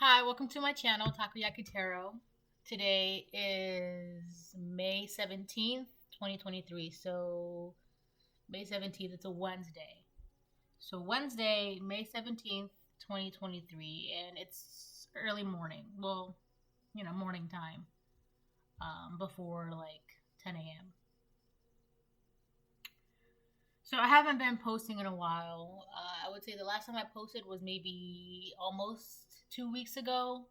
Hi, welcome to my channel, Takoyaki Tarot. Today is May 17th, 2023. So, May 17th, it's a Wednesday. So, Wednesday, May 17th, 2023, and it's early morning. Well, morning time, before like 10 a.m. So, I haven't been posting in a while. I would say the last time I posted was maybe almost 2 weeks ago.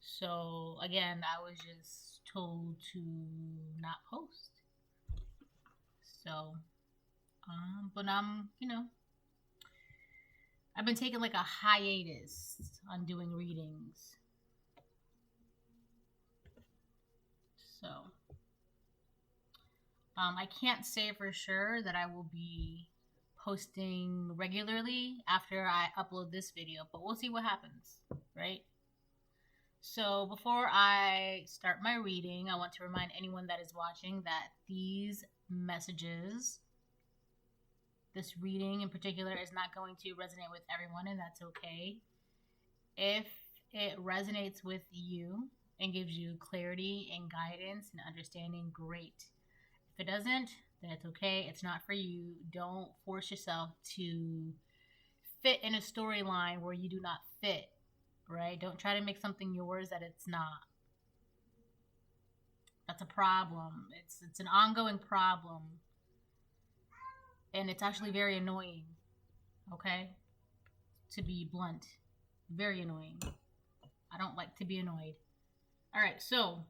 So again, I was just told to not post. So, but I've been taking like a hiatus on doing readings. So, I can't say for sure that I will be posting regularly after I upload this video, but we'll see what happens, right? So before I start my reading, I want to remind anyone that is watching that these messages, this reading in particular, is not going to resonate with everyone, and that's okay. If it resonates with you and gives you clarity and guidance and understanding, great. If it doesn't, then it's okay. It's not for you. Don't force yourself to fit in a storyline where you do not fit. Right? Don't try to make something yours that it's not. That's a problem. It's an ongoing problem. And it's actually very annoying. Okay? To be blunt. Very annoying. I don't like to be annoyed. Alright, so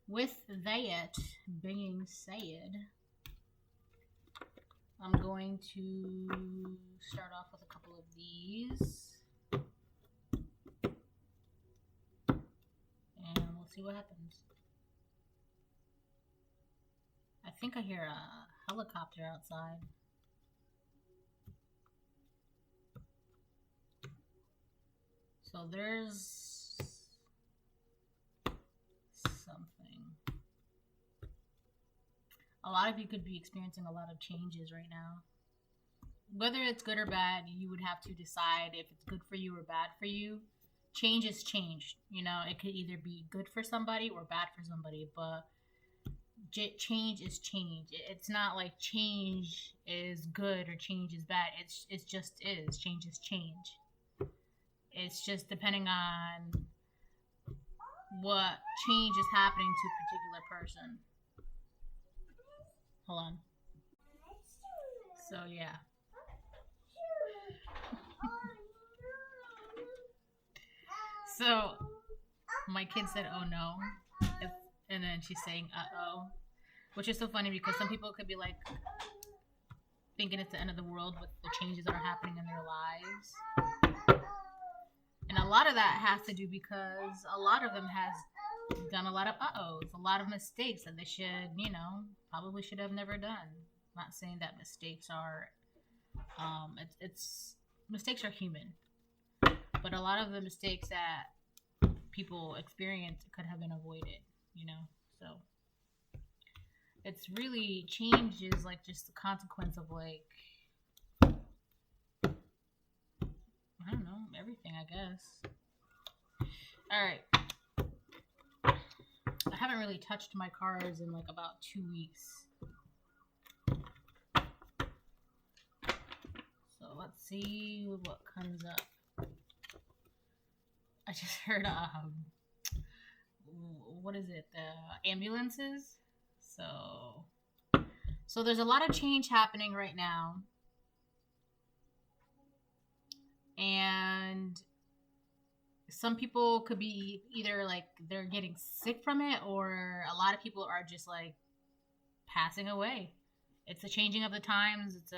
with that being said, I'm going to start off with a couple of these. And we'll see what happens. I think I hear a helicopter outside. So there's something. A lot of you could be experiencing a lot of changes right now. Whether it's good or bad, you would have to decide if it's good for you or bad for you. Change is change. It could either be good for somebody or bad for somebody, but change is change. It's not like change is good or change is bad. It just is. Change is change. It's just depending on what change is happening to a particular person. Hold on. So, yeah. So, my kid said, oh no. And then she's saying, uh-oh. Which is so funny because some people could be like thinking it's the end of the world with the changes that are happening in their lives. And a lot of that has to do because a lot of them has done a lot of uh-ohs, a lot of mistakes that they should, probably should have never done. I'm not saying that mistakes are, mistakes are human, but a lot of the mistakes that people experience could have been avoided, so it's really, change is like just the consequence of like, I don't know, everything, I guess. Alright. I haven't really touched my cards in like about 2 weeks. So let's see what comes up. I just heard, what is it? The ambulances. So there's a lot of change happening right now. And some people could be either like they're getting sick from it, or a lot of people are just like passing away. It's a changing of the times. It's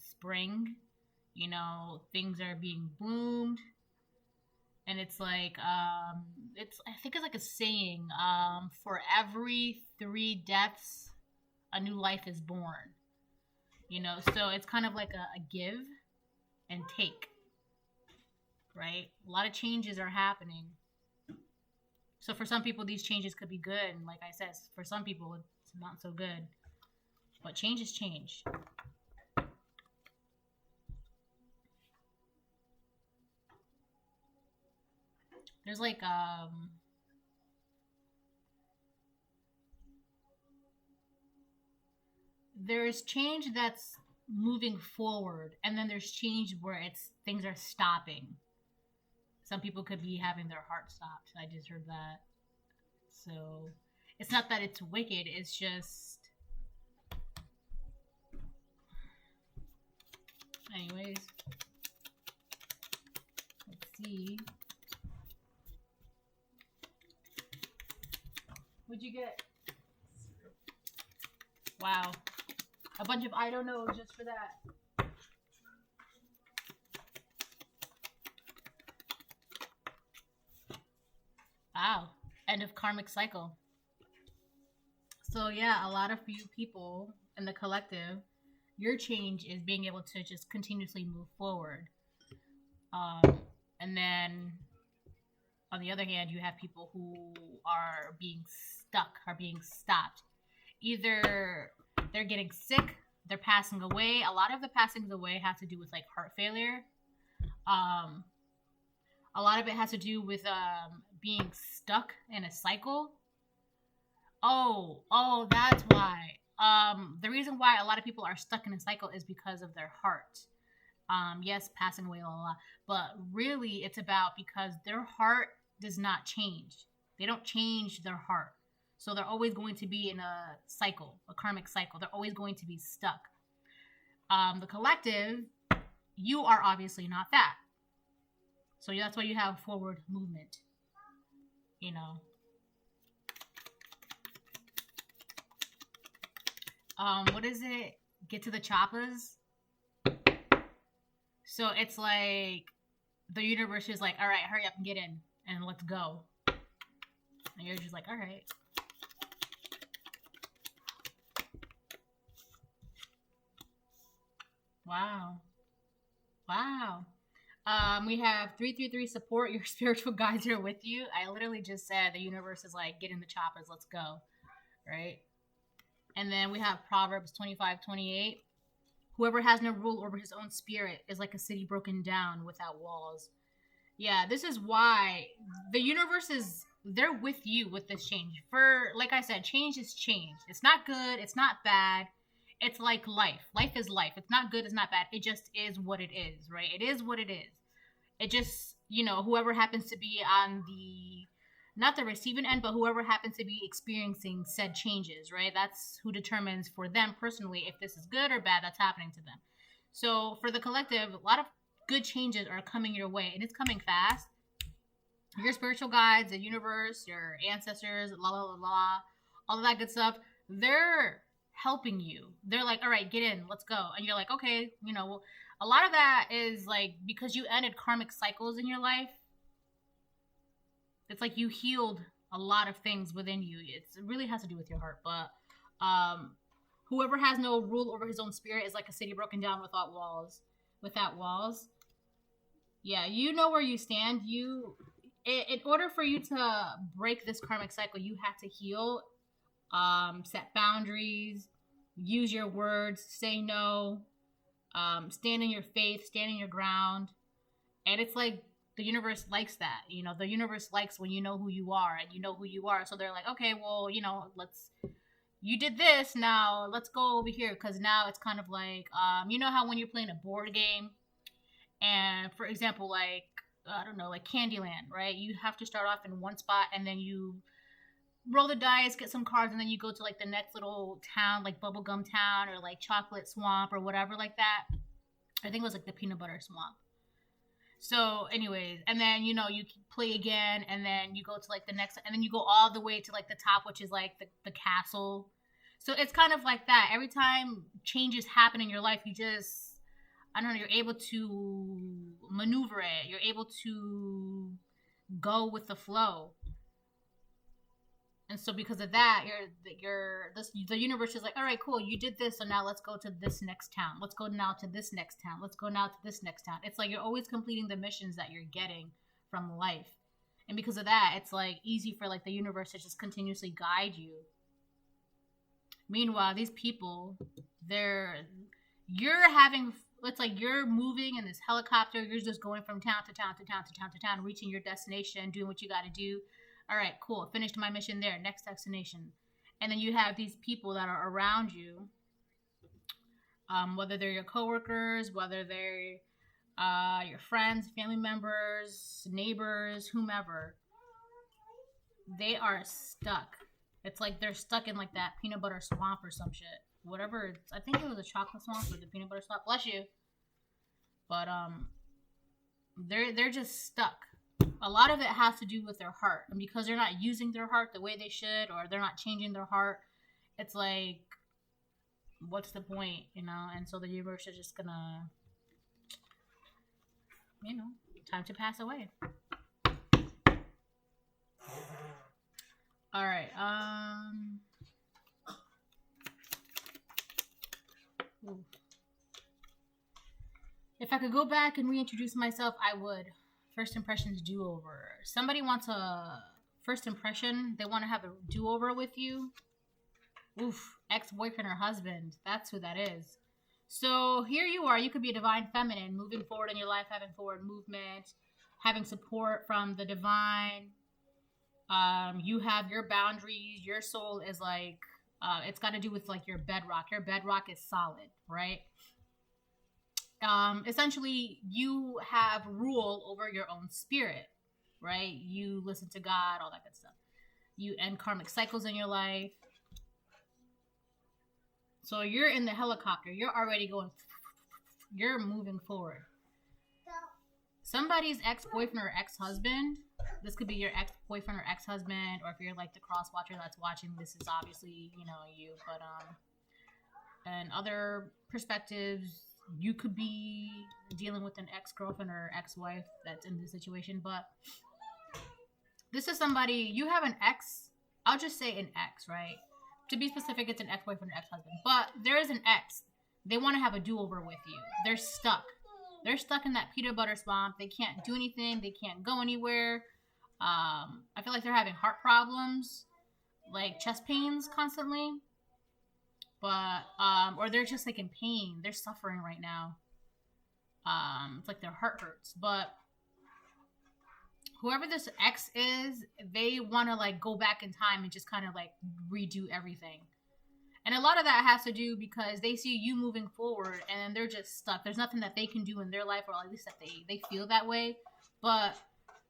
spring, things are being bloomed, and it's like I think it's like a saying, for every 3 deaths a new life is born. So it's kind of like a give and take. Right? A lot of changes are happening. So for some people, these changes could be good. And like I said, for some people, it's not so good. But change is change. There's like there's change that's moving forward, and then there's change where it's things are stopping. Some people could be having their heart stopped. I just heard that. So it's not that it's wicked, it's just, anyways, let's see. What'd you get? Wow. A bunch of I don't know just for that. Wow. End of karmic cycle. So yeah, a lot of you people in the collective, your change is being able to just continuously move forward. And then on the other hand, you have people who are being stuck, are being stopped. Either they're getting sick, they're passing away. A lot of the passings away have to do with like heart failure. A lot of it has to do with being stuck in a cycle. Oh, that's why. The reason why a lot of people are stuck in a cycle is because of their heart. Yes, passing away, but really it's about because their heart does not change. They don't change their heart. So they're always going to be in a cycle, a karmic cycle. They're always going to be stuck. The collective, you are obviously not that. So that's why you have forward movement. You know. What is it? Get to the choppas. So it's like the universe is like, all right, hurry up and get in and let's go. And you're just like, all right. Wow. We have 333 support. Your spiritual guides are with you. I literally just said the universe is like, get in the choppers, let's go. Right? And then we have Proverbs 25:28. Whoever has no rule over his own spirit is like a city broken down without walls. Yeah, this is why the universe is, they're with you with this change. For, like I said, change is change. It's not good. It's not bad. It's like life. Life is life. It's not good. It's not bad. It just is what it is, right? It is what it is. It just, whoever happens to be on the, not the receiving end, but whoever happens to be experiencing said changes, right? That's who determines for them personally if this is good or bad that's happening to them. So for the collective, a lot of good changes are coming your way, and it's coming fast. Your spiritual guides, the universe, your ancestors, all of that good stuff, they're helping you. They're like, all right, get in, let's go. And you're like, okay, a lot of that is like because you ended karmic cycles in your life. It's like you healed a lot of things within you. It really has to do with your heart. But whoever has no rule over his own spirit is like a city broken down without walls. Yeah, you know where you stand. In order for you to break this karmic cycle, you have to heal, set boundaries, use your words, say no, stand in your faith, stand in your ground. And it's like the universe likes that. The universe likes when you know who you are, and you know who you are. So they're like, okay, well, you did this, now let's go over here. Because now it's kind of like, you know how when you're playing a board game, and for example, like, I don't know, like Candyland, right? You have to start off in one spot, and then you roll the dice, get some cards, and then you go to like the next little town, like Bubblegum Town or like Chocolate Swamp or whatever like that. I think it was like the Peanut Butter Swamp. So anyways, and then, you play again, and then you go to like the next, and then you go all the way to like the top, which is like the castle. So it's kind of like that. Every time changes happen in your life, you just, I don't know, you're able to maneuver it. You're able to go with the flow. And so because of that, the universe is like, all right, cool, you did this, so now let's go to this next town. Let's go now to this next town. Let's go now to this next town. It's like you're always completing the missions that you're getting from life. And because of that, it's like easy for like the universe to just continuously guide you. Meanwhile, these people, it's like you're moving in this helicopter. You're just going from town to town to town to town to town, reaching your destination, doing what you got to do. All right, cool. Finished my mission there. Next destination. And then you have these people that are around you, whether they're your coworkers, whether they're your friends, family members, neighbors, whomever. They are stuck. It's like they're stuck in like that peanut butter swamp or some shit. Whatever. I think it was a chocolate swamp or the peanut butter swamp. Bless you. But they're just stuck. A lot of it has to do with their heart, and because they're not using their heart the way they should, or they're not changing their heart, it's like, what's the point, you know? And so the universe is just gonna, you know, time to pass away. All right. If I could go back and reintroduce myself, I would. First impressions do-over. Somebody wants a first impression. They want to have a do-over with you. Oof. Ex-boyfriend or husband. That's who that is. So here you are. You could be a divine feminine, moving forward in your life, having forward movement, having support from the divine. You have your boundaries. Your soul is like, it's got to do with like your bedrock. Your bedrock is solid, right? Essentially, you have rule over your own spirit, right? You listen to God, all that good stuff. You end karmic cycles in your life. So you're in the helicopter. You're already going. You're moving forward. Somebody's ex-boyfriend or ex-husband. This could be your ex-boyfriend or ex-husband, or if you're like the cross-watcher that's watching, this is obviously, you know, you. But and other perspectives, you could be dealing with an ex-girlfriend or ex-wife that's in this situation, but this is somebody, you have an ex, I'll just say an ex, right? To be specific, it's an ex-boyfriend or ex-husband, but there is an ex. They want to have a do-over with you. They're stuck. They're stuck in that peanut butter swamp. They can't do anything. They can't go anywhere. I feel like they're having heart problems, like chest pains constantly. But, or they're just like in pain. They're suffering right now. It's like their heart hurts. But whoever this ex is, they want to like go back in time and just kind of like redo everything. And a lot of that has to do because they see you moving forward and they're just stuck. There's nothing that they can do in their life, or at least that they feel that way. But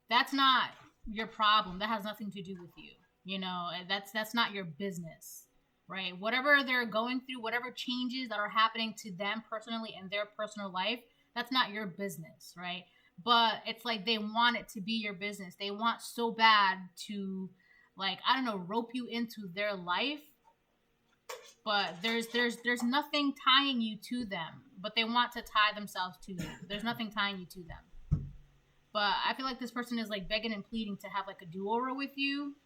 that's not your problem. That has nothing to do with you. You know, that's not your business. Right? Whatever they're going through, whatever changes that are happening to them personally in their personal life, that's not your business, right? But it's like they want it to be your business. They want so bad to, like, I don't know, rope you into their life. But there's nothing tying you to them. But they want to tie themselves to you. There's nothing tying you to them. But I feel like this person is like begging and pleading to have like a do-over with you.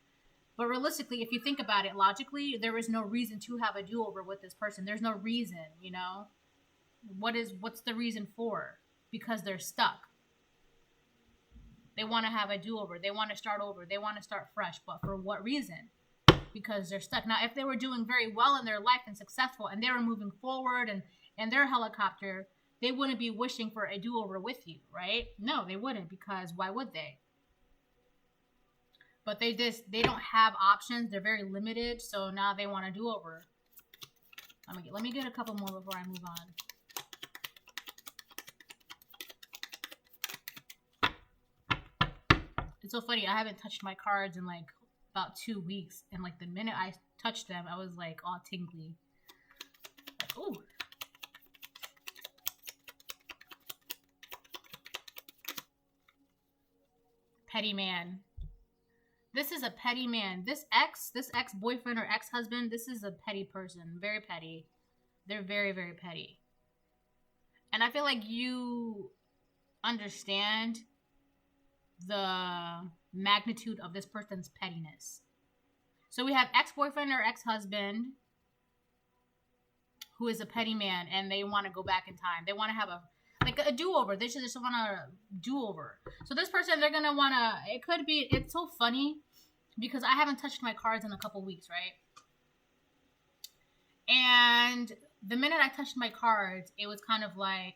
But realistically, if you think about it logically, there is no reason to have a do-over with this person. There's no reason, you know? What's the reason for? Because they're stuck. They want to have a do-over. They want to start over. They want to start fresh. But for what reason? Because they're stuck. Now, if they were doing very well in their life and successful, and they were moving forward and their helicopter, they wouldn't be wishing for a do-over with you, right? No, they wouldn't, because why would they? But they don't have options. They're very limited. So now they want a do-over. Let me get a couple more before I move on. It's so funny. I haven't touched my cards in like about 2 weeks. And like the minute I touched them, I was like all tingly. Like, ooh. Petty man. This is a petty man. This ex-boyfriend or ex-husband, this is a petty person. Very petty. They're very, very petty. And I feel like you understand the magnitude of this person's pettiness. So we have ex-boyfriend or ex-husband who is a petty man, and they want to go back in time. They want to have a do-over. They just want a do-over. So this person, they're going to want to, it's so funny because I haven't touched my cards in a couple weeks, right? And the minute I touched my cards, it was kind of like,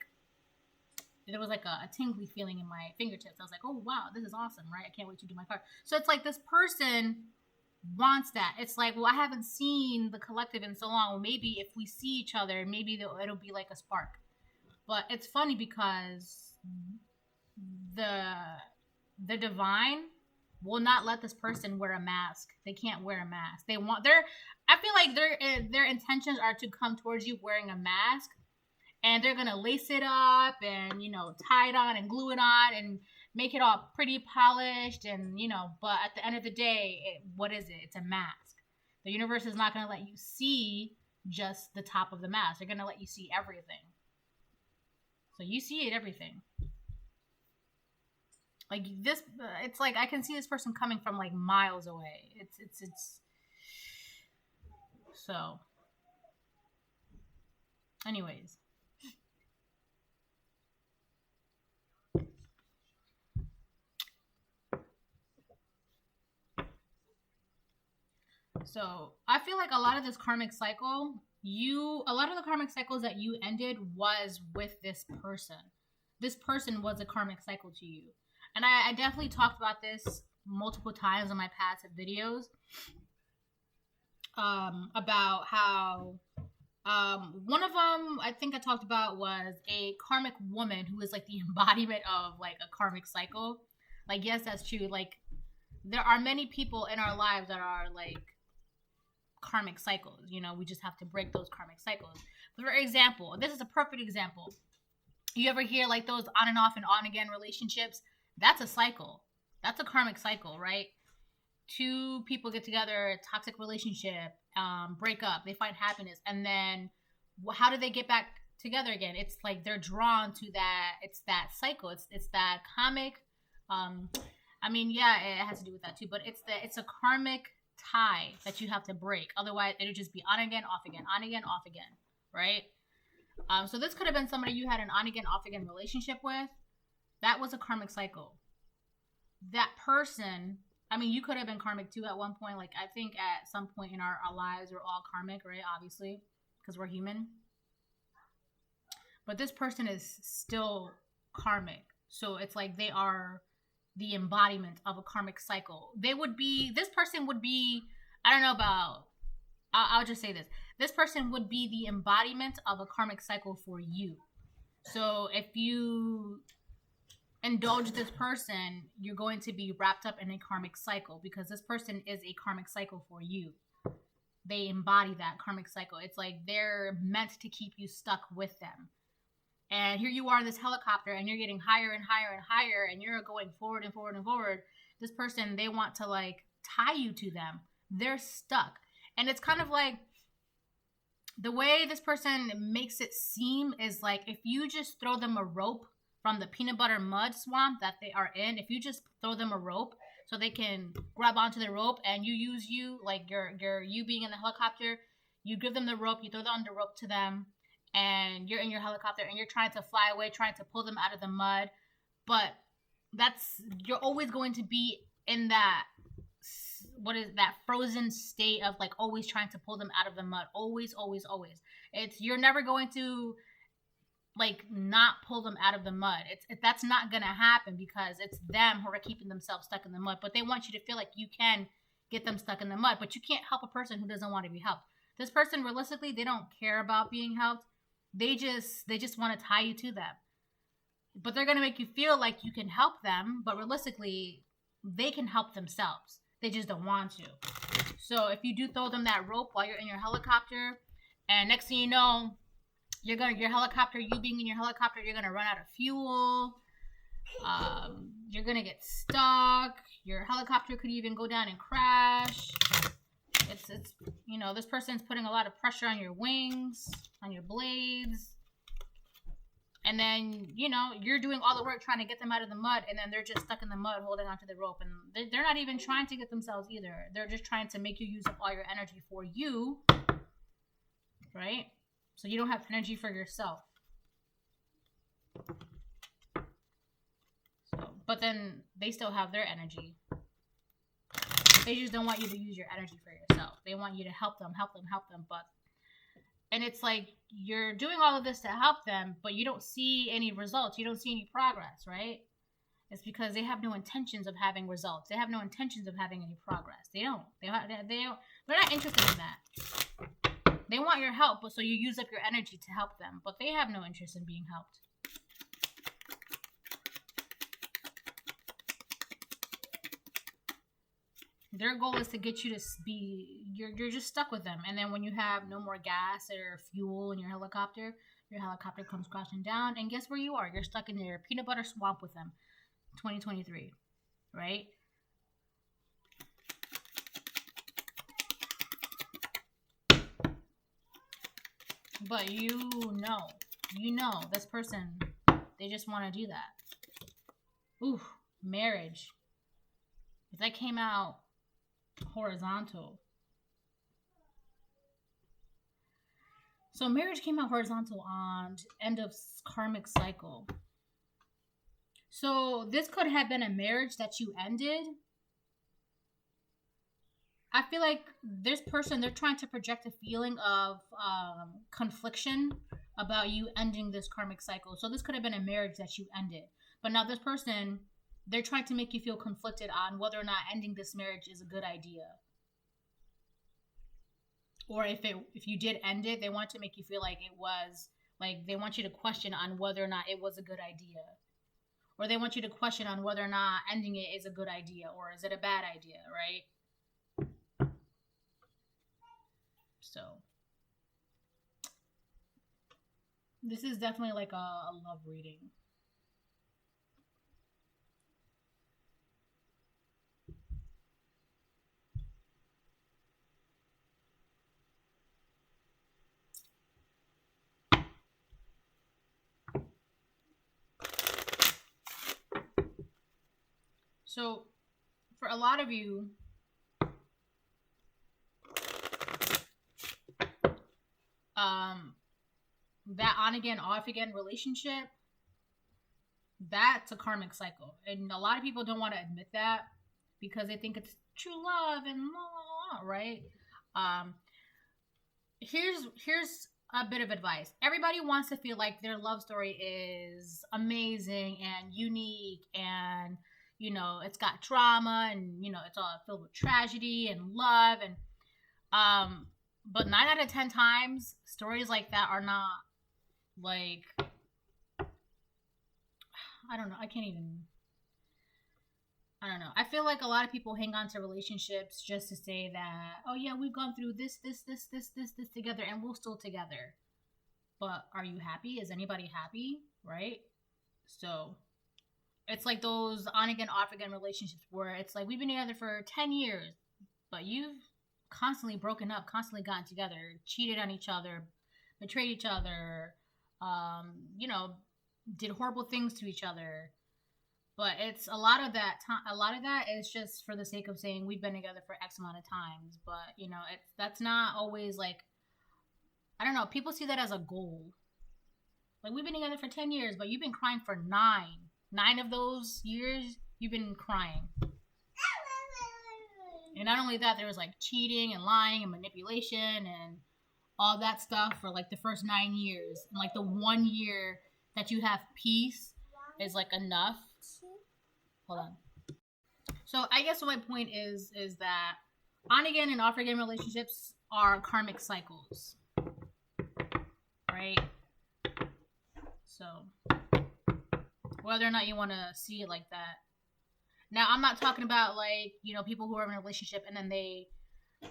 there was like a tingly feeling in my fingertips. I was like, oh, wow, this is awesome, right? I can't wait to do my card. So it's like this person wants that. It's like, well, I haven't seen the collective in so long. Well, maybe if we see each other, maybe it'll be like a spark. But it's funny because the divine will not let this person wear a mask. They can't wear a mask. I feel like their intentions are to come towards you wearing a mask, and they're gonna lace it up and, you know, tie it on and glue it on and make it all pretty polished, and, you know, but at the end of the day, what is it? It's a mask. The universe is not gonna let you see just the top of the mask. They're gonna let you see everything. So you see it, everything. Like this, it's like I can see this person coming from like miles away. It's so. Anyways. So I feel like a lot of this karmic cycle, a lot of the karmic cycles that you ended was with this person. This person was a karmic cycle to you. And I definitely talked about this multiple times in my past videos, about how one of them I think I talked about was a karmic woman who is like the embodiment of like a karmic cycle. Like, yes, that's true. Like, there are many people in our lives that are like karmic cycles. You know, we just have to break those karmic cycles. For example, this is a perfect example. You ever hear like those on and off and on again relationships? That's a cycle. That's a karmic cycle, right? Two people get together, toxic relationship, break up, they find happiness, and then how do they get back together again? It's like they're drawn to that. It's that cycle. It's that karmic. I mean, yeah, it has to do with that too, but it's a karmic tie that you have to break. Otherwise, it'll just be on again, off again, on again, off again, right? So this could have been somebody you had an on again, off again relationship with. That was a karmic cycle. That person, I mean, you could have been karmic too at one point. Like, I think at some point in our lives, we're all karmic, right? Obviously, because we're human. But this person is still karmic. So it's like they are the embodiment of a karmic cycle. This person would be, I don't know about, I'll just say this. This person would be the embodiment of a karmic cycle for you. So if you indulge this person, you're going to be wrapped up in a karmic cycle because this person is a karmic cycle for you. They embody that karmic cycle. It's like they're meant to keep you stuck with them. And here you are in this helicopter and you're getting higher and higher and higher and you're going forward and forward and forward. This person, they want to like tie you to them. They're stuck. And it's kind of like the way this person makes it seem is like if you just throw them a rope from the peanut butter mud swamp that they are in, if you just throw them a rope so they can grab onto the rope and you use like you being in the helicopter, you give them the rope, you throw the rope to them, and you're in your helicopter and you're trying to fly away, trying to pull them out of the mud. But you're always going to be in that, what is that frozen state of like always trying to pull them out of the mud. Always, always, always. You're never going to like not pull them out of the mud. That's not going to happen because it's them who are keeping themselves stuck in the mud. But they want you to feel like you can get them stuck in the mud, but you can't help a person who doesn't want to be helped. This person, realistically, they don't care about being helped. They just want to tie you to them. But they're going to make you feel like you can help them, but realistically, they can help themselves. They just don't want to. So if you do throw them that rope while you're in your helicopter, and next thing you know, you being in your helicopter, you're going to run out of fuel. You're going to get stuck. Your helicopter could even go down and crash. It's this person's putting a lot of pressure on your wings, on your blades. And then, you're doing all the work trying to get them out of the mud, and then they're just stuck in the mud holding onto the rope. And they're not even trying to get themselves either. They're just trying to make you use up all your energy for you, right? So you don't have energy for yourself. But then they still have their energy. They just don't want you to use your energy for yourself. They want you to help them. But And it's like you're doing all of this to help them, but you don't see any results. You don't see any progress, right? It's because they have no intentions of having results. They have no intentions of having any progress. They don't. They're not interested in that. They want your help, but so you use up your energy to help them, but they have no interest in being helped. Their goal is to get you to be, you're just stuck with them. And then when you have no more gas or fuel in your helicopter comes crashing down, and guess where you are? You're stuck in your peanut butter swamp with them. 2023, right? But you know this person, they just want to do that. Ooh, marriage. If that came out horizontal. So marriage came out horizontal on end of karmic cycle. So this could have been a marriage that you ended. I feel like this person, they're trying to project a feeling of confliction about you ending this karmic cycle. So this could have been a marriage that you ended. But now this person, they're trying to make you feel conflicted on whether or not ending this marriage is a good idea. Or if you did end it, they want to make you feel like it was, like they want you to question on whether or not it was a good idea. Or they want you to question on whether or not ending it is a good idea, or is it a bad idea, right? So this is definitely like a love reading. So for a lot of you, that on again, off again relationship, that's a karmic cycle. And a lot of people don't want to admit that because they think it's true love and blah, blah, blah, right? Here's a bit of advice. Everybody wants to feel like their love story is amazing and unique, and you know, it's got drama, and you know, it's all filled with tragedy and love, and but 9 out of 10 times stories like that are not like, I don't know, I feel like a lot of people hang on to relationships just to say that, oh yeah, we've gone through this together and we're still together. But are you happy? Is anybody happy? Right? So it's like those on again, off again relationships where it's like we've been together for 10 years, but you've constantly broken up, constantly gotten together, cheated on each other, betrayed each other, you know, did horrible things to each other. But it's a lot of that is just for the sake of saying we've been together for X amount of times. But you know, that's not always like, I don't know, people see that as a goal. Like, we've been together for 10 years, but you've been crying for 9 of those years. You've been crying. And not only that, there was like cheating and lying and manipulation and all that stuff for like the first 9 years. And like the 1 year that you have peace is like enough. Hold on. So I guess my point is that on again and off again relationships are karmic cycles, right? So whether or not you want to see it like that. Now, I'm not talking about like, you know, people who are in a relationship and then they,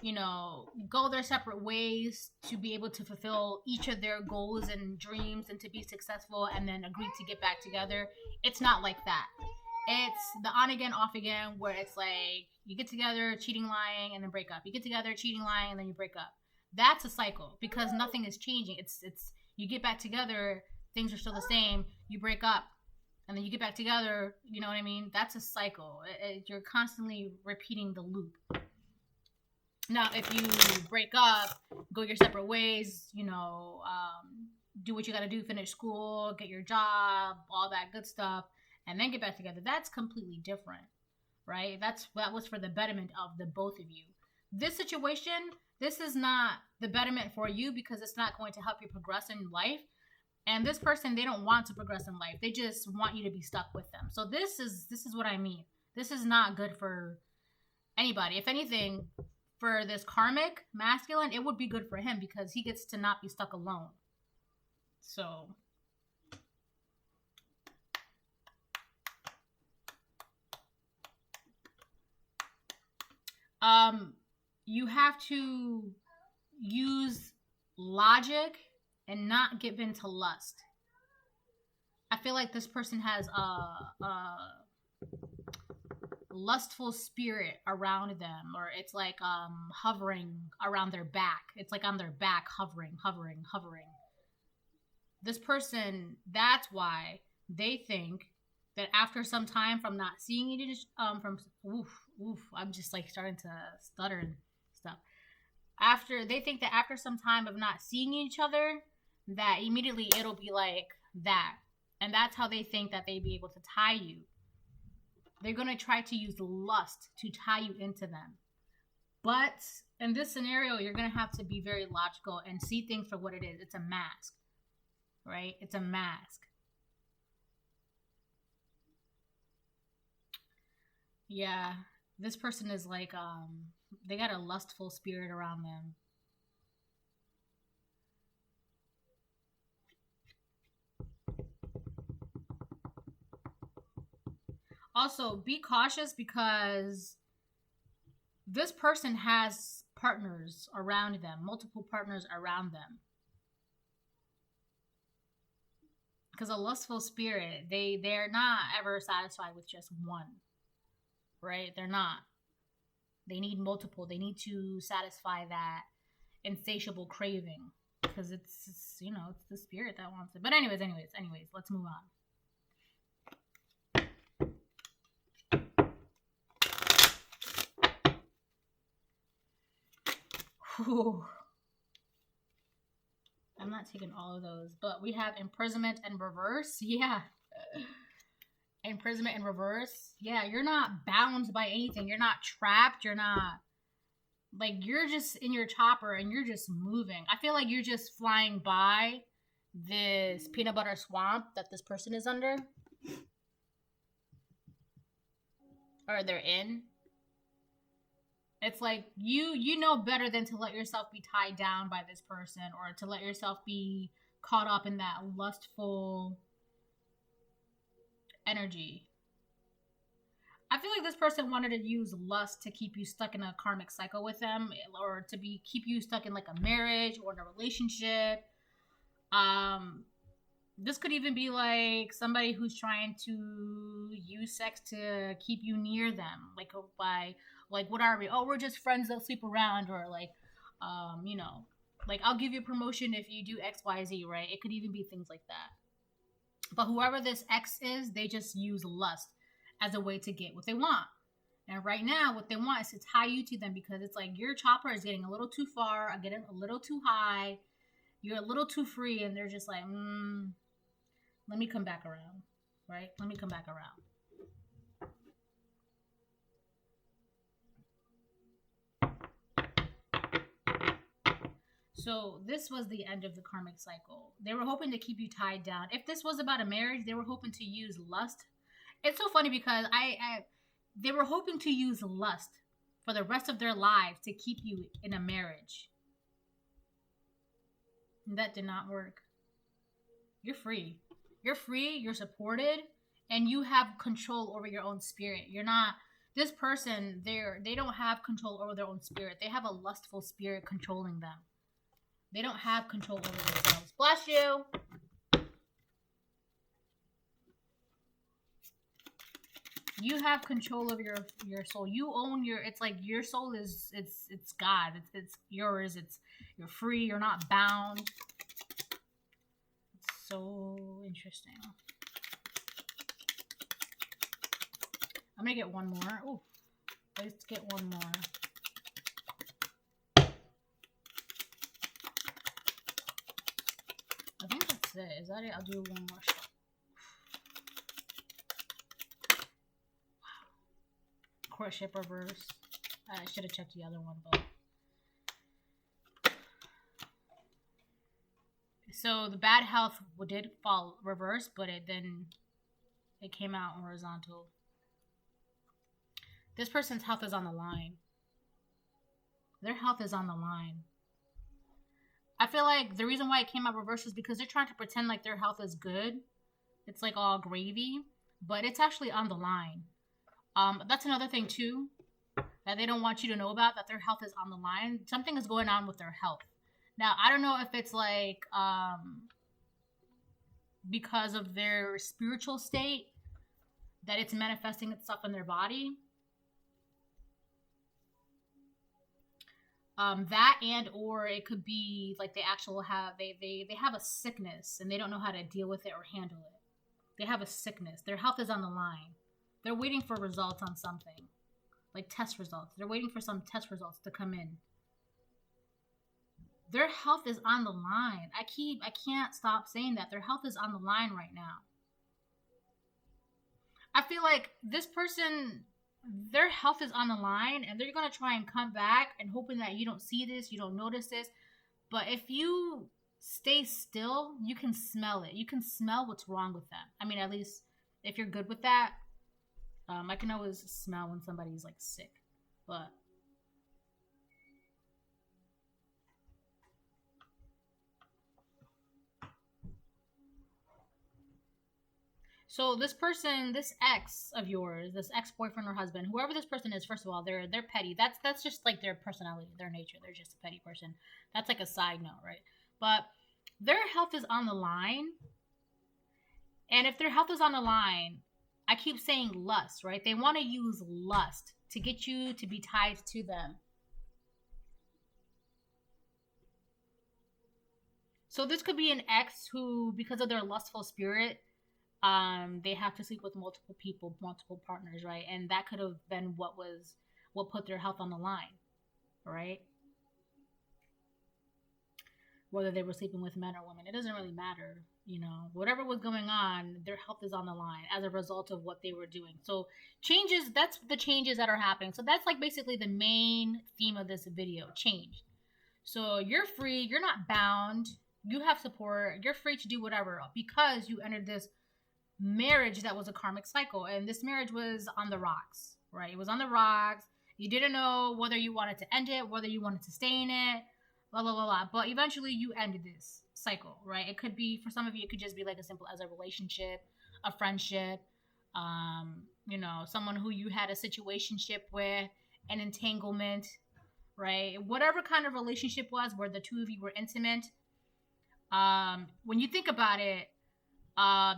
you know, go their separate ways to be able to fulfill each of their goals and dreams and to be successful and then agree to get back together. It's not like that. It's the on again, off again, where it's like you get together, cheating, lying, and then break up. You get together, cheating, lying, and then you break up. That's a cycle because nothing is changing. It's you get back together, things are still the same. You break up, and then you get back together. You know what I mean? That's a cycle. You're constantly repeating the loop. Now, if you break up, go your separate ways, you know, do what you got to do, finish school, get your job, all that good stuff, and then get back together, that's completely different, right? That was for the betterment of the both of you. This situation, this is not the betterment for you because it's not going to help you progress in life. And this person, they don't want to progress in life. They just want you to be stuck with them. So this is what I mean. This is not good for anybody. If anything, for this karmic masculine, it would be good for him because he gets to not be stuck alone. So you have to use logic and not give in to lust. I feel like this person has a lustful spirit around them, or it's like hovering around their back. It's like on their back, hovering. This person, that's why they think that after some time from not seeing it, I'm just like starting to stutter and stuff. They think that after some time of not seeing each other, that immediately it'll be like that. And that's how they think that they'd be able to tie you. They're going to try to use lust to tie you into them. But in this scenario, you're going to have to be very logical and see things for what it is. It's a mask, right? It's a mask. Yeah, this person is like, they got a lustful spirit around them. Also, be cautious because this person has partners around them, multiple partners around them. Because a lustful spirit, they're not ever satisfied with just one, right? They're not. They need multiple. They need to satisfy that insatiable craving because it's you know, it's the spirit that wants it. But anyways, let's move on. Whew. I'm not taking all of those, but we have imprisonment and reverse. Yeah. Imprisonment and reverse. Yeah, you're not bound by anything. You're not trapped. You're not, like, you're just in your chopper and you're just moving. I feel like you're just flying by this peanut butter swamp that this person is under. Or they're in. It's like you know better than to let yourself be tied down by this person or to let yourself be caught up in that lustful energy. I feel like this person wanted to use lust to keep you stuck in a karmic cycle with them, or to keep you stuck in like a marriage or in a relationship. This could even be like somebody who's trying to use sex to keep you near them, like by like, what are we? Oh, we're just friends that sleep around, or like, you know, like I'll give you a promotion if you do X, Y, Z, right? It could even be things like that. But whoever this X is, they just use lust as a way to get what they want. And right now, what they want is to tie you to them because it's like your chopper is getting a little too far, getting a little too high, you're a little too free, and they're just like, let me come back around, right? Let me come back around. So this was the end of the karmic cycle. They were hoping to keep you tied down. If this was about a marriage, they were hoping to use lust. It's so funny because they were hoping to use lust for the rest of their lives to keep you in a marriage. And that did not work. You're free. You're free, you're supported, and you have control over your own spirit. You're not, this person, they don't have control over their own spirit. They have a lustful spirit controlling them. They don't have control over themselves. Bless you. You have control over your soul. You own your, it's like your soul is, it's God. It's yours. You're free. You're not bound. It's so interesting. I'm going to get one more. Oh, let's get one more. I think that's it. Is that it? I'll do one more shot. Wow. Courtship reverse. I should have checked the other one, but So the bad health did fall reverse, but it came out horizontal. This person's health is on the line. Their health is on the line. I feel like the reason why it came out reverse is because they're trying to pretend like their health is good. It's like all gravy, but it's actually on the line. That's another thing too that they don't want you to know about, that their health is on the line. Something is going on with their health. Now, I don't know if it's like because of their spiritual state that it's manifesting itself in their body. That, and or it could be like they have a sickness and they don't know how to deal with it or handle it. They have a sickness. Their health is on the line. They're waiting for results on something, like test results. They're waiting for some test results to come in. Their health is on the line. I can't stop saying that. Their health is on the line right now. I feel like this person, their health is on the line, and they're going to try and come back and hoping that you don't see this, you don't notice this. But if you stay still, you can smell it. You can smell what's wrong with them. I mean, at least if you're good with that, I can always smell when somebody's like sick. But so this person, this ex of yours, this ex-boyfriend or husband, whoever this person is, first of all, they're petty. That's just like their personality, their nature. They're just a petty person. That's like a side note, right? But their health is on the line. And if their health is on the line, I keep saying lust, right? They want to use lust to get you to be tied to them. So this could be an ex who, because of their lustful spirit, they have to sleep with multiple people, multiple partners, right? And that could have been what put their health on the line, right? Whether they were sleeping with men or women, it doesn't really matter. You know, whatever was going on, their health is on the line as a result of what they were doing. So changes, that's the changes that are happening. So that's like basically the main theme of this video, change. So you're free, you're not bound, you have support, you're free to do whatever because you entered this marriage that was a karmic cycle, and this marriage was on the rocks, right? It was on the rocks. You didn't know whether you wanted to end it, whether you wanted to stay in it, blah blah blah blah. But eventually you ended this cycle, right? It could be, for some of you, it could just be like as simple as a relationship, a friendship, you know, someone who you had a situationship with, an entanglement, right? Whatever kind of relationship was where the two of you were intimate. When you think about it,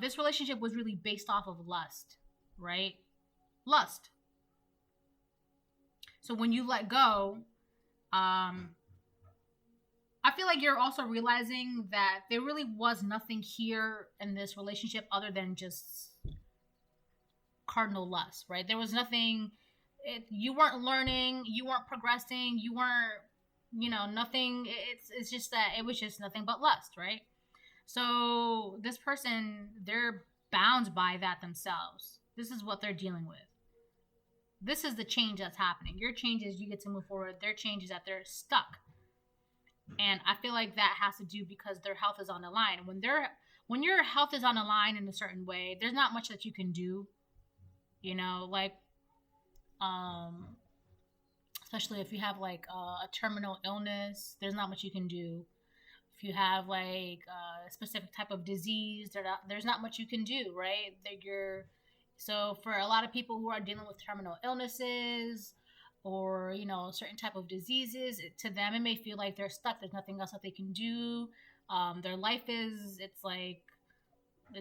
this relationship was really based off of lust, right? Lust. So when you let go, I feel like you're also realizing that there really was nothing here in this relationship other than just cardinal lust, right? There was nothing, you weren't learning, you weren't progressing, you weren't, you know, nothing. It's just that it was just nothing but lust, right? So this person, they're bound by that themselves. This is what they're dealing with. This is the change that's happening. Your change is you get to move forward. Their change is that they're stuck. And I feel like that has to do because their health is on the line. When your health is on the line in a certain way, there's not much that you can do. You know, like, especially if you have like a terminal illness, there's not much you can do. If you have like a specific type of disease, there's not much you can do, right? So for a lot of people who are dealing with terminal illnesses or, you know, certain type of diseases, to them it may feel like they're stuck. There's nothing else that they can do. Their life it's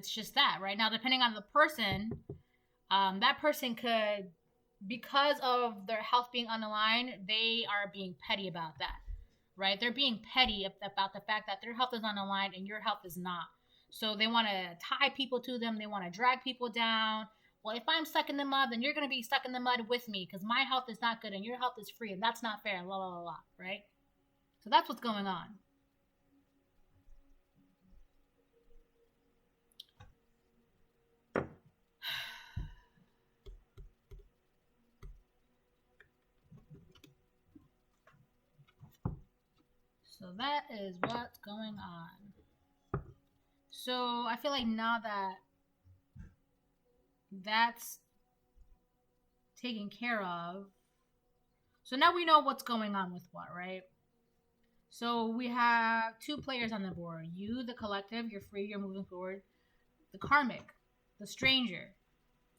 just that, right? Now, depending on the person, that person could, because of their health being on the line, they are being petty about that, right? They're being petty about the fact that their health is on the line and your health is not. So they want to tie people to them. They want to drag people down. Well, if I'm stuck in the mud, then you're going to be stuck in the mud with me because my health is not good and your health is free and that's not fair, blah, blah, blah, blah, right? So that's what's going on. So that is what's going on. So I feel like now that that's taken care of, so now we know what's going on with what, right? So we have two players on the board. You, the collective, you're free, you're moving forward. The karmic, the stranger,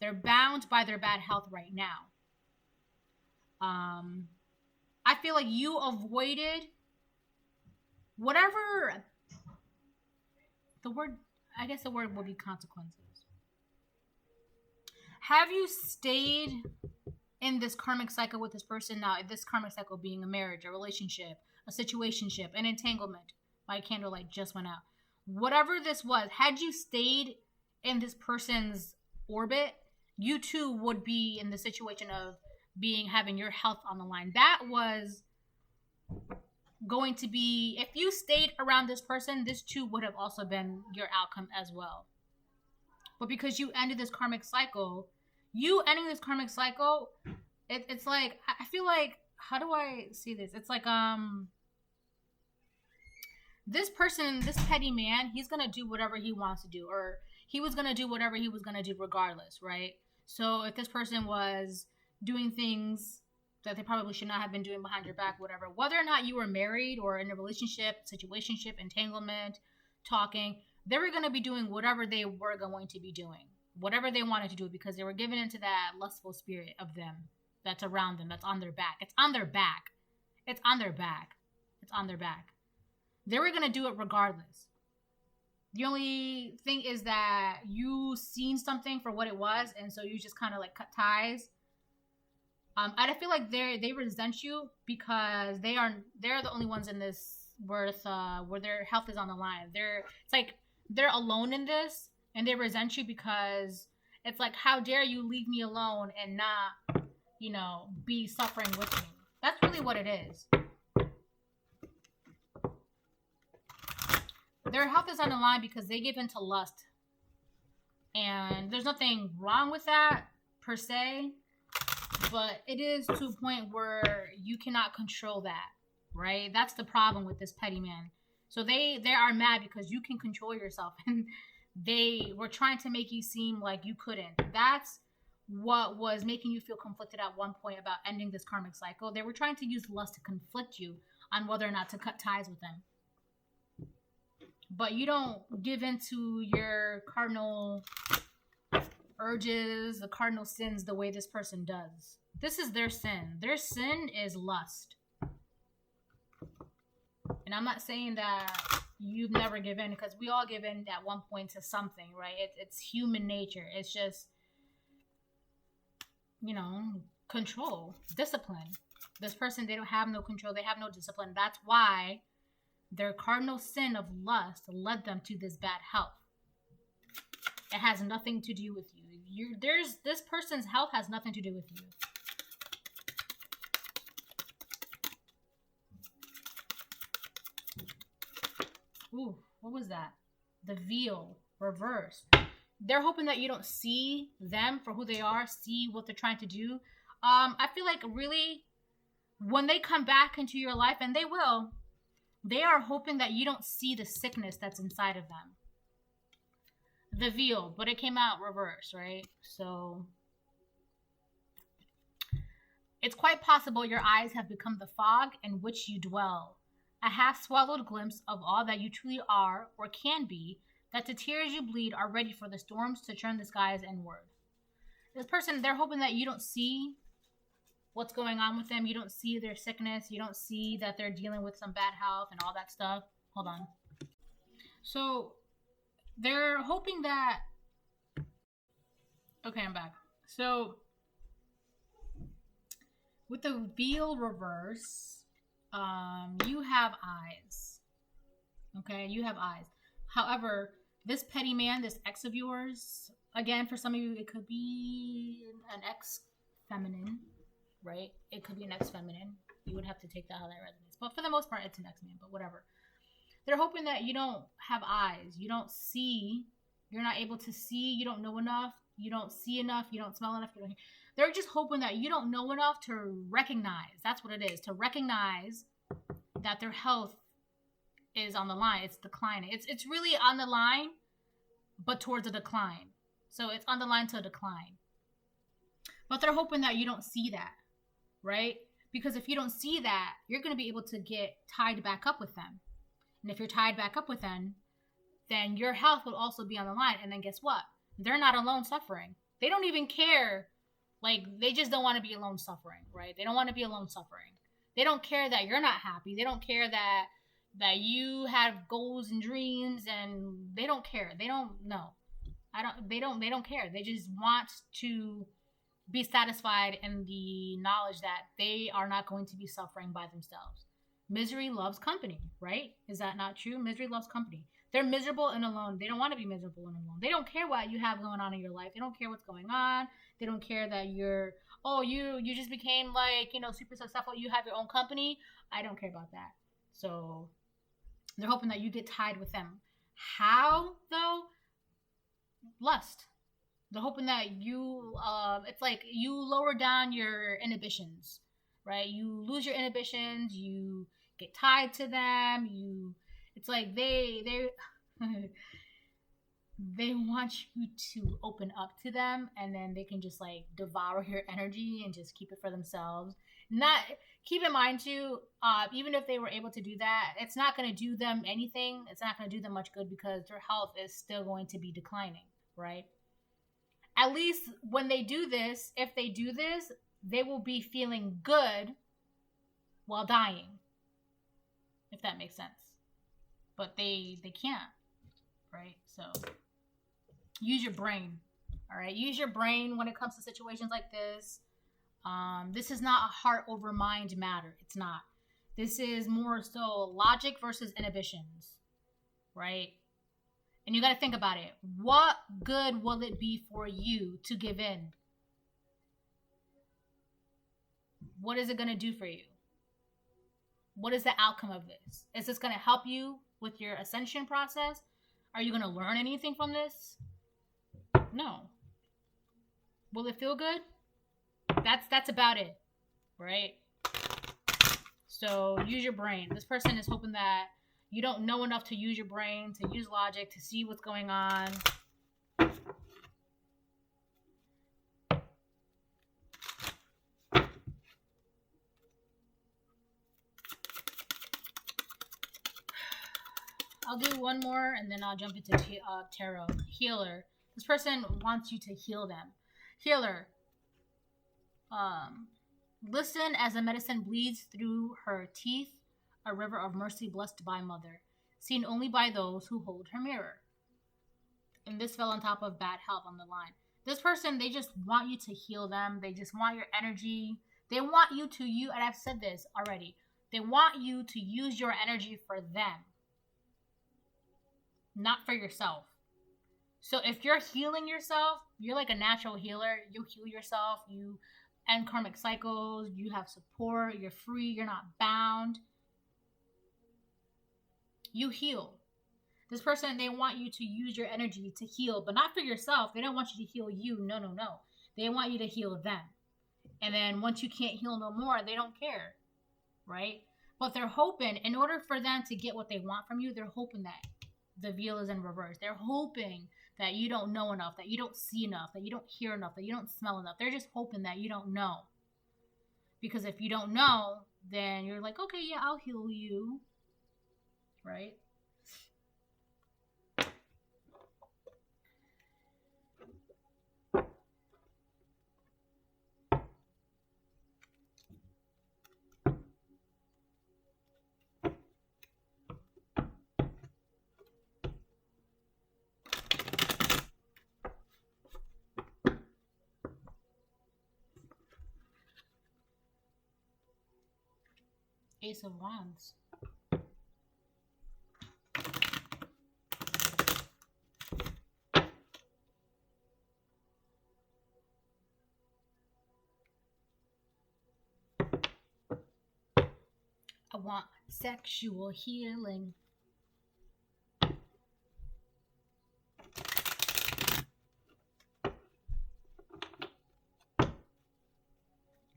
they're bound by their bad health right now. I feel like you avoided whatever the word, I guess the word would be consequences. Have you stayed in this karmic cycle with this person now? This karmic cycle being a marriage, a relationship, a situationship, an entanglement. My candlelight just went out. Whatever this was, had you stayed in this person's orbit, you too would be in the situation of having your health on the line. That was going to be, if you stayed around this person, this too would have also been your outcome as well. But because you ended this karmic cycle, it's like, I feel like, how do I see this? It's like, this person, this petty man, he's going to do whatever he wants to do, or he was going to do whatever he was going to do regardless, right? So if this person was doing things that they probably should not have been doing behind your back, whatever, whether or not you were married or in a relationship, situationship, entanglement, talking, they were going to be doing whatever they were going to be doing, whatever they wanted to do, because they were given into that lustful spirit of them that's around them, that's on their back. It's on their back. It's on their back. It's on their back. They were going to do it regardless. The only thing is that you seen something for what it was, and so you just kind of like cut ties. I feel like they resent you because they're the only ones in this where their health is on the line. It's like they're alone in this, and they resent you because it's like, how dare you leave me alone and not, be suffering with me. That's really what it is. Their health is on the line because they give into lust. And there's nothing wrong with that, per se. But it is to a point where you cannot control that, right? That's the problem with this petty man. So they are mad because you can control yourself. And they were trying to make you seem like you couldn't. That's what was making you feel conflicted at one point about ending this karmic cycle. They were trying to use lust to conflict you on whether or not to cut ties with them. But you don't give into your cardinal urges, the cardinal sins, the way this person does. This is their sin. Their sin is lust. And I'm not saying that you've never given, because we all give in at one point to something, right? It's human nature. It's just, control, discipline. This person, they don't have no control. They have no discipline. That's why their cardinal sin of lust led them to this bad health. It has nothing to do with you. This person's health has nothing to do with you. Ooh, what was that? The veil reverse. They're hoping that you don't see them for who they are, see what they're trying to do. I feel like really, when they come back into your life, and they will, they are hoping that you don't see the sickness that's inside of them. The veil, but it came out reverse, right? So it's quite possible your eyes have become the fog in which you dwell, a half-swallowed glimpse of all that you truly are or can be, that the tears you bleed are ready for the storms to turn the skies inward. This person, they're hoping that you don't see what's going on with them. You don't see their sickness. You don't see that they're dealing with some bad health and all that stuff. Hold on. So they're hoping that... Okay, I'm back. So with the veil reverse, you have eyes. Okay, you have eyes. However, this petty man, this ex of yours, again, for some of you, it could be an ex-feminine, right? It could be an ex-feminine. You would have to take that how that resonates. But for the most part, it's an ex-man, but whatever. They're hoping that you don't have eyes. You don't see. You're not able to see. You don't know enough. You don't see enough. You don't smell enough. You don't hear. They're just hoping that you don't know enough to recognize. That's what it is. To recognize that their health is on the line. It's declining. It's really on the line but towards a decline. So it's on the line to a decline. But they're hoping that you don't see that, right? Because if you don't see that, you're going to be able to get tied back up with them. And if you're tied back up with them, then your health will also be on the line. And then guess what? They're not alone suffering. They don't even care. Like, they just don't want to be alone suffering, right? They don't want to be alone suffering. They don't care that you're not happy. They don't care that you have goals and dreams, and they don't care. They don't know. They don't care. They just want to be satisfied in the knowledge that they are not going to be suffering by themselves. Misery loves company, right? Is that not true? Misery loves company. They're miserable and alone. They don't want to be miserable and alone. They don't care what you have going on in your life. They don't care what's going on. They don't care that you're, you just became like, super successful. You have your own company. I don't care about that. So they're hoping that you get tied with them. How, though? Lust. They're hoping that you, it's like you lower down your inhibitions, right? You lose your inhibitions. You get tied to them. It's like they want you to open up to them, and then they can just like devour your energy and just keep it for themselves. Keep in mind too, even if they were able to do that, it's not going to do them anything. It's not going to do them much good because their health is still going to be declining, right? At least when they do this, if they do this, they will be feeling good while dying, if that makes sense. But they can't, right? So use your brain, all right? Use your brain when it comes to situations like this. This is not a heart over mind matter. It's not. This is more so logic versus inhibitions, right? And you got to think about it. What good will it be for you to give in? What is it going to do for you? What is the outcome of this? Is this going to help you with your ascension process? Are you going to learn anything from this? No. Will it feel good? That's about it, right? So use your brain. This person is hoping that you don't know enough to use your brain, to use logic, to see what's going on. I'll do one more and then I'll jump into tarot. Healer. This person wants you to heal them. Healer. Listen as the medicine bleeds through her teeth, a river of mercy blessed by mother, seen only by those who hold her mirror. And this fell on top of bad health on the line. This person, they just want you to heal them. They just want your energy. They want you to and I've said this already, they want you to use your energy for them, not for yourself. So if you're healing yourself, you're like a natural healer. You heal yourself. You end karmic cycles. You have support. You're free. You're not bound. You heal. This person, they want you to use your energy to heal, but not for yourself. They don't want you to heal you. No. They want you to heal them. And then once you can't heal no more, they don't care, right? But they're hoping, in order for them to get what they want from you, they're hoping that the wheel is in reverse. They're hoping that you don't know enough, that you don't see enough, that you don't hear enough, that you don't smell enough. They're just hoping that you don't know. Because if you don't know, then you're like, okay, yeah, I'll heal you. Right? Ace of Wands. I want sexual healing.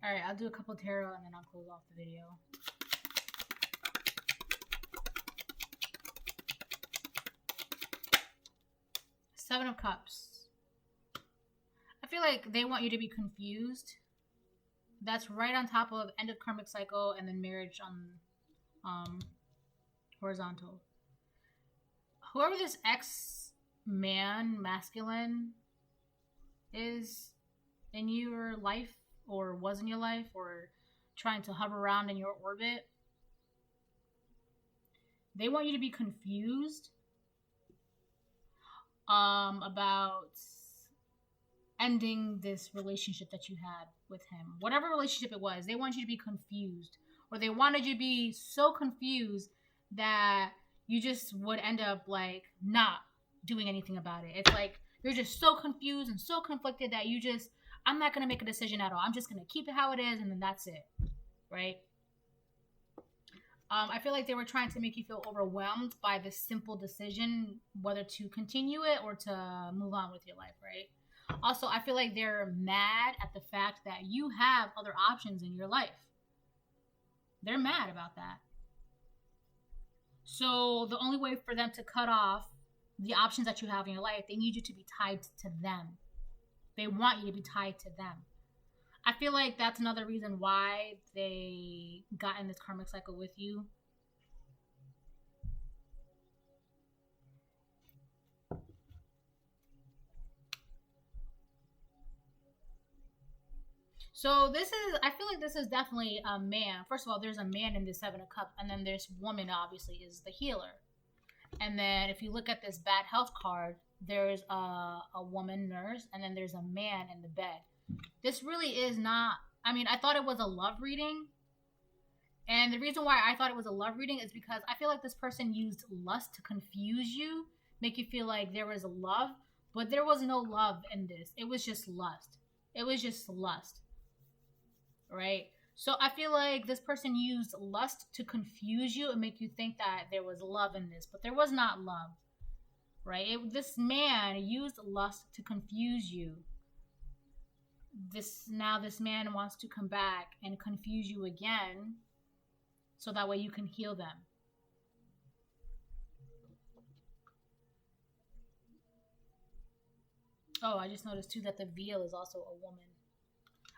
Alright, I'll do a couple tarot and then I'll close off the video. Seven of Cups. I feel like they want you to be confused. That's right on top of end of karmic cycle and then marriage on horizontal. Whoever this ex-man, masculine, is in your life or was in your life or trying to hover around in your orbit, they want you to be confused about ending this relationship that you had with him. Whatever relationship it was, they want you to be confused. Or they wanted you to be so confused that you just would end up like not doing anything about it. It's like you're just so confused and so conflicted that you just, I'm not going to make a decision at all. I'm just going to keep it how it is and then that's it. Right? I feel like they were trying to make you feel overwhelmed by this simple decision, whether to continue it or to move on with your life, right? Also, I feel like they're mad at the fact that you have other options in your life. They're mad about that. So the only way for them to cut off the options that you have in your life, they need you to be tied to them. They want you to be tied to them. I feel like that's another reason why they got in this karmic cycle with you. So this is, I feel like this is definitely a man. First of all, there's a man in the Seven of Cups, and then this woman obviously is the healer. And then if you look at this bad health card, there's a woman nurse, and then there's a man in the bed. This really is not, I mean, I thought it was a love reading. And the reason why I thought it was a love reading is because I feel like this person used lust to confuse you, make you feel like there was a love, but there was no love in this. It was just lust. It was just lust. Right? So I feel like this person used lust to confuse you and make you think that there was love in this, but there was not love. Right? This man used lust to confuse you. This man wants to come back and confuse you again so that way you can heal them. Oh, I just noticed too that the veil is also a woman.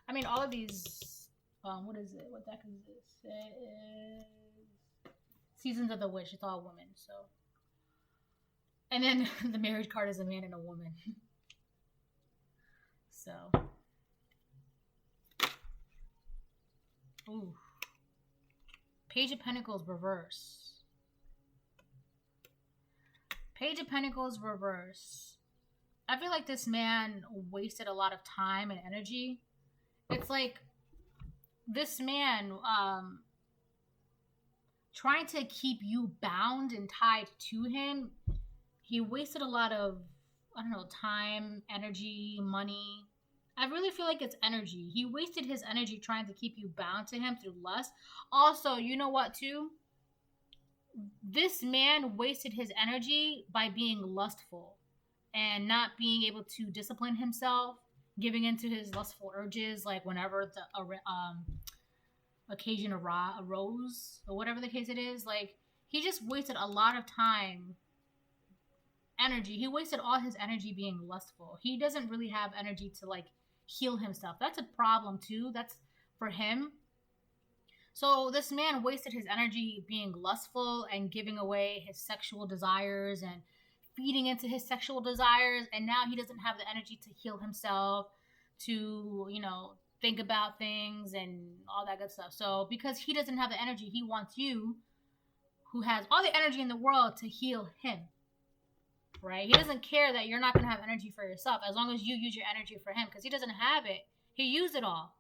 I mean, all of these, what is it? What deck is this? It is Seasons of the Witch. It's all women, so. And then the marriage card is a man and a woman. So. Ooh. Page of Pentacles reverse. Page of Pentacles reverse. I feel like this man wasted a lot of time and energy. It's like this man trying to keep you bound and tied to him. He wasted a lot of, I don't know, time, energy, money. I really feel like it's energy. He wasted his energy trying to keep you bound to him through lust. Also, you know what too? This man wasted his energy by being lustful and not being able to discipline himself, giving into his lustful urges, like whenever the occasion arose, or whatever the case it is. Like, he just wasted a lot of time, energy. He wasted all his energy being lustful. He doesn't really have energy to, like, heal himself. That's a problem, too. That's for him. So this man wasted his energy being lustful and giving away his sexual desires and feeding into his sexual desires, and now he doesn't have the energy to heal himself, to, you know, think about things and all that good stuff. So because he doesn't have the energy, he wants you, who has all the energy in the world, to heal him. Right? He doesn't care that you're not going to have energy for yourself as long as you use your energy for him, because he doesn't have it. He used it all.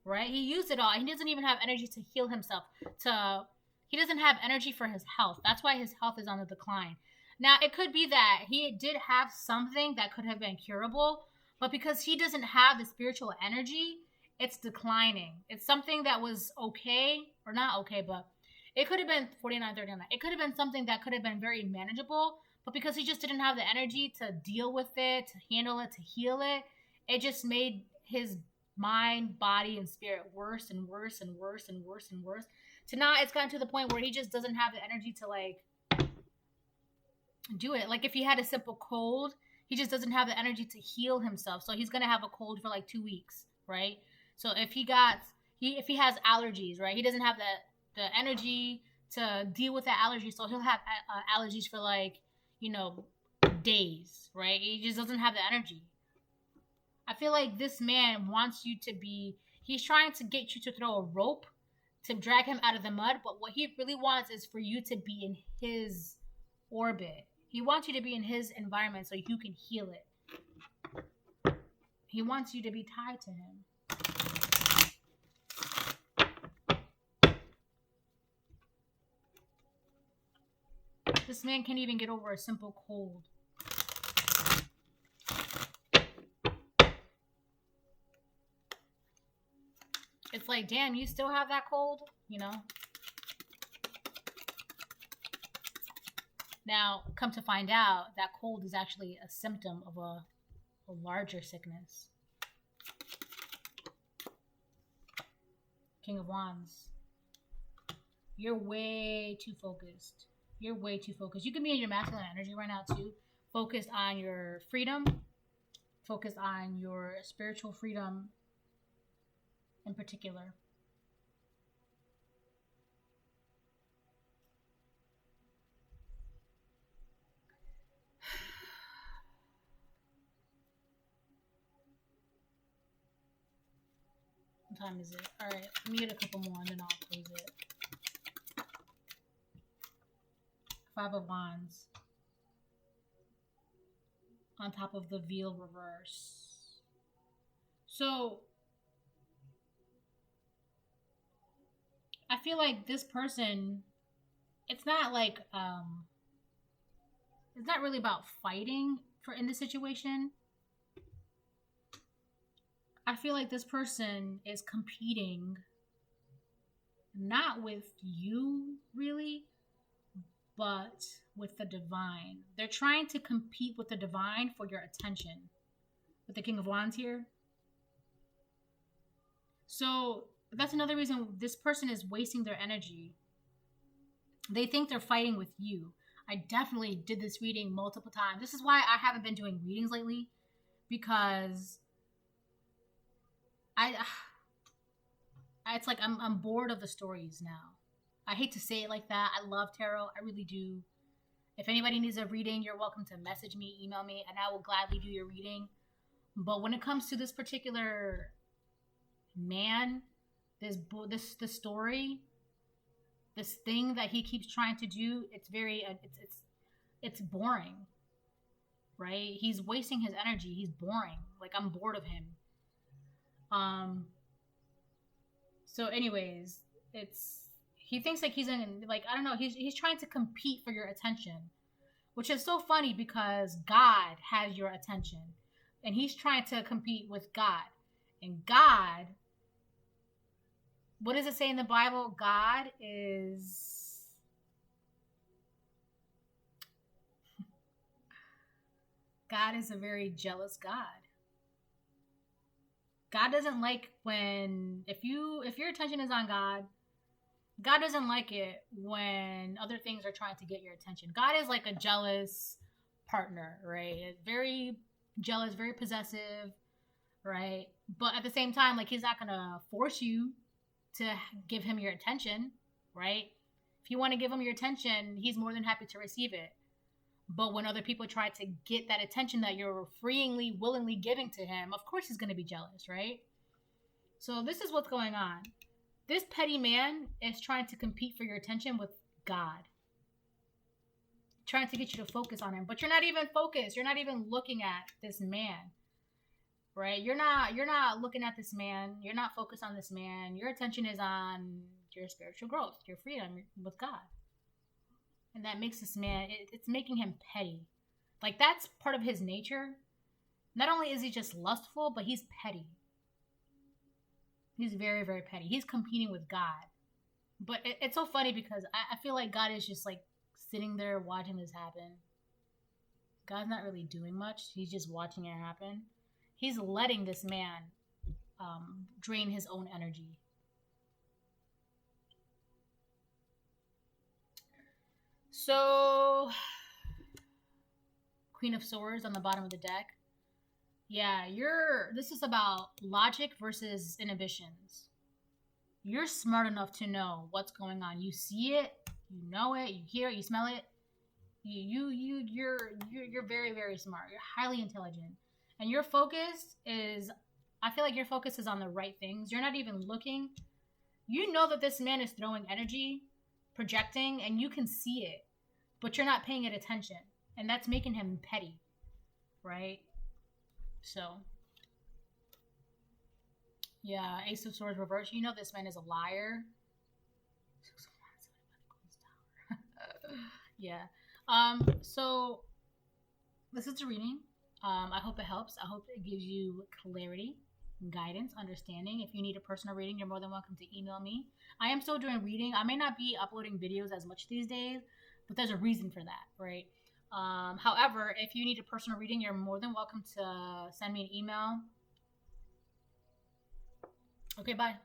Right? He used it all. He doesn't even have energy to heal himself. He doesn't have energy for his health. That's why his health is on the decline. Now, it could be that he did have something that could have been curable, but because he doesn't have the spiritual energy, it's declining. It's something that was okay, or not okay, but it could have been 49.39. It could have been something that could have been very manageable, but because he just didn't have the energy to deal with it, to handle it, to heal it, it just made his mind, body, and spirit worse and worse and worse and worse and worse. So now it's gotten to the point where he just doesn't have the energy to, like, do it. Like, if he had a simple cold, He just doesn't have the energy to heal himself. So he's gonna have a cold for like 2 weeks, right? So if if he has allergies, right, he doesn't have the energy to deal with that allergy. So he'll have allergies for like, days, right? He just doesn't have the energy. I feel like this man wants you to be. He's trying to get you to throw a rope to drag him out of the mud, but what he really wants is for you to be in his orbit. He wants you to be in his environment so you can heal it. He wants you to be tied to him. This man can't even get over a simple cold. It's like, damn, you still have that cold? Now, come to find out, that cold is actually a symptom of a larger sickness. King of Wands. You're way too focused. You're way too focused. You can be in your masculine energy right now, too. Focused on your freedom. Focused on your spiritual freedom in particular. What time is it? Alright, let me get a couple more and then I'll close it. 5 of Wands. On top of the veil reverse. So, I feel like this person, it's not like, it's not really about fighting in this situation. I feel like this person is competing not with you, really, but with the divine. They're trying to compete with the divine for your attention. With the King of Wands here. So that's another reason this person is wasting their energy. They think they're fighting with you. I definitely did this reading multiple times. This is why I haven't been doing readings lately. Because it's like I'm bored of the stories now. I hate to say it like that. I love tarot. I really do. If anybody needs a reading, you're welcome to message me, email me, and I will gladly do your reading. But when it comes to this particular man, this story, this thing that he keeps trying to do, it's very it's boring, right? He's wasting his energy. He's boring. Like, I'm bored of him. So anyways, he thinks like he's in, like, I don't know, he's trying to compete for your attention, which is so funny because God has your attention and he's trying to compete with God. And God, what does it say in the Bible? God is a very jealous God. God doesn't like if your attention is on God, God doesn't like it when other things are trying to get your attention. God is like a jealous partner, right? Very jealous, very possessive, right? But at the same time, like, he's not gonna force you to give him your attention, right? If you want to give him your attention, he's more than happy to receive it. But when other people try to get that attention that you're freely, willingly giving to him, of course he's going to be jealous, right? So this is what's going on. This petty man is trying to compete for your attention with God. Trying to get you to focus on him. But you're not even focused. You're not even looking at this man, right? You're not looking at this man. You're not focused on this man. Your attention is on your spiritual growth, your freedom with God. And that makes this man, it's making him petty. Like, that's part of his nature. Not only is he just lustful, but he's petty. He's very, very petty. He's competing with God. But it's so funny because I feel like God is just like sitting there watching this happen. God's not really doing much. He's just watching it happen. He's letting this man drain his own energy. So, Queen of Swords on the bottom of the deck. Yeah, this is about logic versus inhibitions. You're smart enough to know what's going on. You see it, you know it, you hear it, you smell it. You're very, very smart. You're highly intelligent. And your focus is, I feel like your focus is on the right things. You're not even looking. You know that this man is throwing energy, projecting, and you can see it, but you're not paying it attention. And that's making him petty, right? So, yeah, Ace of Swords reverse. You know this man is a liar. Yeah. So this is a reading. I hope it helps. I hope it gives you clarity, guidance, understanding. If you need a personal reading, you're more than welcome to email me. I am still doing reading. I may not be uploading videos as much these days, but there's a reason for that, right? However, if you need a personal reading, you're more than welcome to send me an email. Okay, bye.